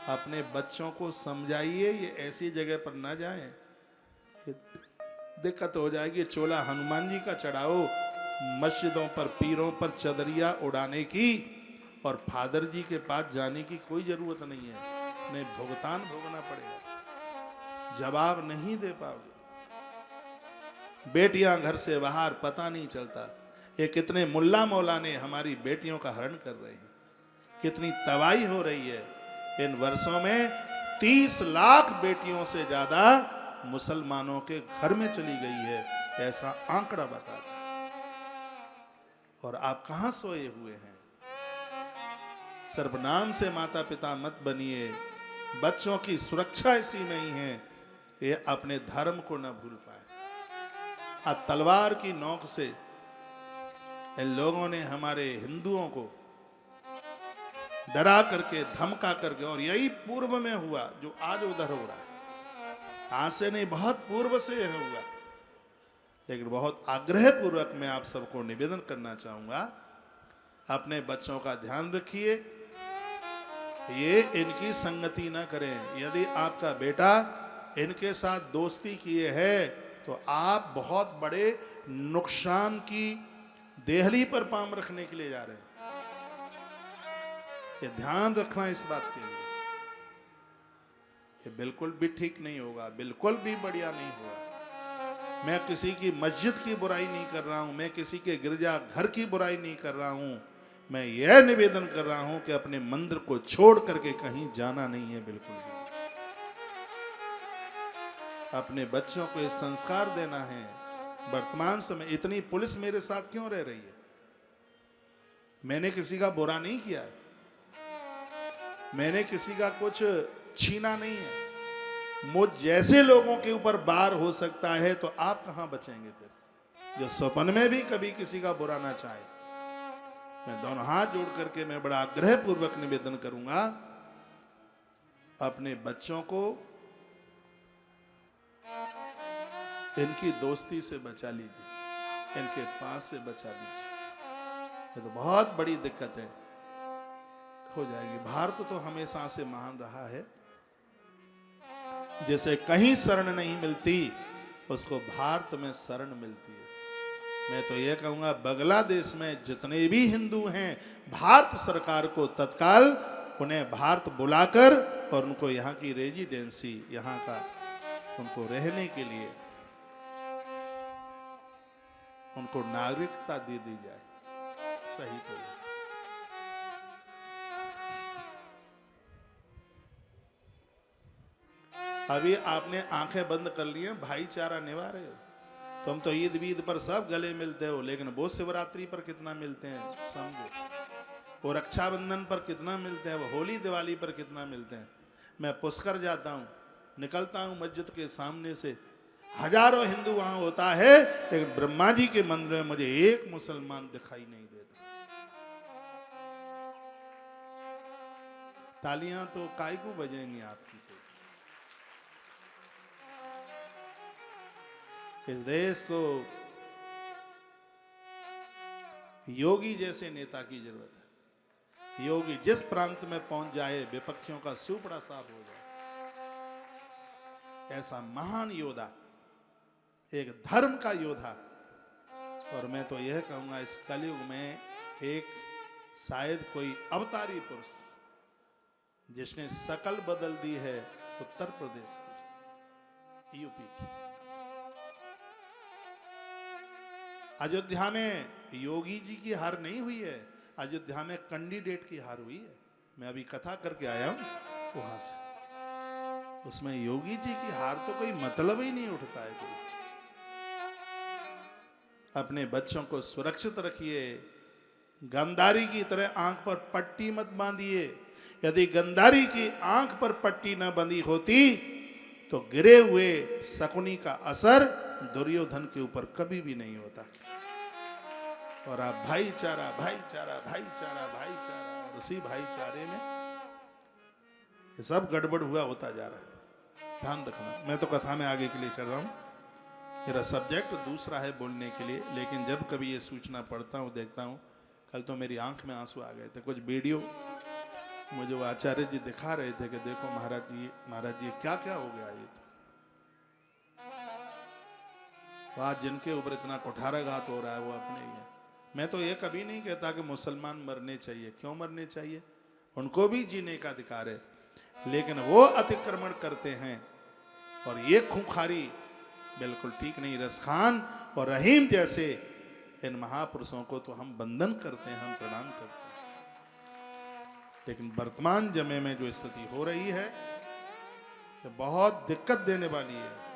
अपने बच्चों को समझाइए ये ऐसी जगह पर ना जाएं, दिक्कत हो जाएगी। चोला हनुमान जी का चढ़ाओ, मस्जिदों पर पीरों पर चदरिया उड़ाने की और फादर जी के पास जाने की कोई जरूरत नहीं है। नहीं, भुगतान भोगना पड़ेगा, जवाब नहीं दे पाओगे। बेटियां घर से बाहर पता नहीं चलता। ये कितने मुल्ला मौलाने हमारी बेटियों का हरण कर रहे हैं, कितनी तबाही हो रही है। इन वर्षों में 30 लाख बेटियों से ज्यादा मुसलमानों के घर में चली गई है, ऐसा आंकड़ा बताता है। और आप कहां सोए हुए हैं? सर्वनाम से माता पिता मत बनिए। बच्चों की सुरक्षा इसी में ही है, ये अपने धर्म को न भूल पाए। आज तलवार की नोक से इन लोगों ने हमारे हिंदुओं को डरा करके, धमका करके, और यही पूर्व में हुआ जो आज उधर हो रहा है। आज से नहीं, बहुत पूर्व से यह हुआ। लेकिन बहुत आग्रह पूर्वक मैं आप सबको निवेदन करना चाहूंगा, अपने बच्चों का ध्यान रखिए, ये इनकी संगति ना करें। यदि आपका बेटा इनके साथ दोस्ती किए है तो आप बहुत बड़े नुकसान की देहली पर पांव रखने के लिए जा रहे हैं। ये ध्यान रखना इस बात के लिए। ये बिल्कुल भी ठीक नहीं होगा, बिल्कुल भी बढ़िया नहीं होगा। मैं किसी की मस्जिद की बुराई नहीं कर रहा हूं, मैं किसी के गिरजा घर की बुराई नहीं कर रहा हूं। मैं यह निवेदन कर रहा हूं कि अपने मंदिर को छोड़ करके कहीं जाना नहीं है, बिल्कुल भी। अपने बच्चों को ये संस्कार देना है। वर्तमान समय इतनी पुलिस मेरे साथ क्यों रह रही है? मैंने किसी का बुरा नहीं किया है, मैंने किसी का कुछ छीना नहीं है। मुझ जैसे लोगों के ऊपर बार हो सकता है तो आप कहां बचेंगे फिर, जो स्वप्न में भी कभी किसी का बुरा ना चाहे। मैं दोनों हाथ जोड़ करके मैं बड़ा आग्रह पूर्वक निवेदन करूंगा, अपने बच्चों को इनकी दोस्ती से बचा लीजिए, इनके पास से बचा लीजिए। ये तो बहुत बड़ी दिक्कत है, हो जाएगी। भारत तो हमेशा से महान रहा है। जैसे कहीं शरण नहीं मिलती, उसको भारत में शरण मिलती है। मैं तो यह कहूंगा, बांग्लादेश में जितने भी हिंदू हैं, भारत सरकार को तत्काल उन्हें भारत बुलाकर और उनको यहाँ की रेजिडेंसी, यहाँ का उनको रहने के लिए उनको नागरिकता दे दी जाए। सही तो है। अभी आपने आंखें बंद कर ली हैं, भाईचारा निभा रहे हो। तुम तो ईद वीद पर सब गले मिलते हो, लेकिन वो शिवरात्रि पर कितना मिलते हैं समझो, वो रक्षाबंधन पर कितना मिलते हैं, वो होली दिवाली पर कितना मिलते हैं। मैं पुष्कर जाता हूँ, निकलता हूँ मस्जिद के सामने से, हजारों हिंदू वहां होता है, लेकिन ब्रह्मा जी के मंदिर में मुझे एक मुसलमान दिखाई नहीं देता। तालियां तो काय को बजेंगी आपकी। इस देश को योगी जैसे नेता की जरूरत है। योगी जिस प्रांत में पहुंच जाए, विपक्षियों का सुपड़ा साफ हो जाए। ऐसा महान योद्धा, एक धर्म का योद्धा। और मैं तो यह कहूंगा, इस कलयुग में एक शायद कोई अवतारी पुरुष जिसने शकल बदल दी है, उत्तर प्रदेश की, यूपी की। अयोध्या में योगी जी की हार नहीं हुई है, अयोध्या में कैंडिडेट की हार हुई है। मैं अभी कथा करके आया हूं वहां से, उसमें योगी जी की हार तो कोई मतलब ही नहीं उठता है कोई। अपने बच्चों को सुरक्षित रखिए, गंधारी की तरह आंख पर पट्टी मत बांधिए। यदि गंधारी की आंख पर पट्टी न बंधी होती तो गिरे हुए शकुनी का असर दुर्योधन के ऊपर कभी भी नहीं होता। और आप भाईचारा भाईचारा भाईचारा भाईचारा, उसी भाईचारे में ये सब गड़बड़ हुआ होता जा रहा है। ध्यान रखना। मैं तो कथा में आगे के लिए चल रहा हूं, मेरा सब्जेक्ट दूसरा है बोलने के लिए, लेकिन जब कभी ये सूचना पढ़ता हूं, देखता हूं, कल तो मेरी आंख में आंसू आ गए थे। कुछ वीडियो मुझे वो आचार्य जी दिखा रहे थे कि देखो महाराज जी क्या क्या हो गया ये तो आज जिनके ऊपर इतना कुठाराघात हो रहा है वो अपने ही है। मैं तो ये कभी नहीं कहता कि मुसलमान मरने चाहिए, क्यों मरने चाहिए, उनको भी जीने का अधिकार है, लेकिन वो अतिक्रमण करते हैं और ये खूंखारी बिल्कुल ठीक नहीं। रसखान और रहीम जैसे इन महापुरुषों को तो हम बंधन करते हैं, हम प्रणाम करते हैं, लेकिन वर्तमान समय में जो स्थिति हो रही है ये बहुत दिक्कत देने वाली है।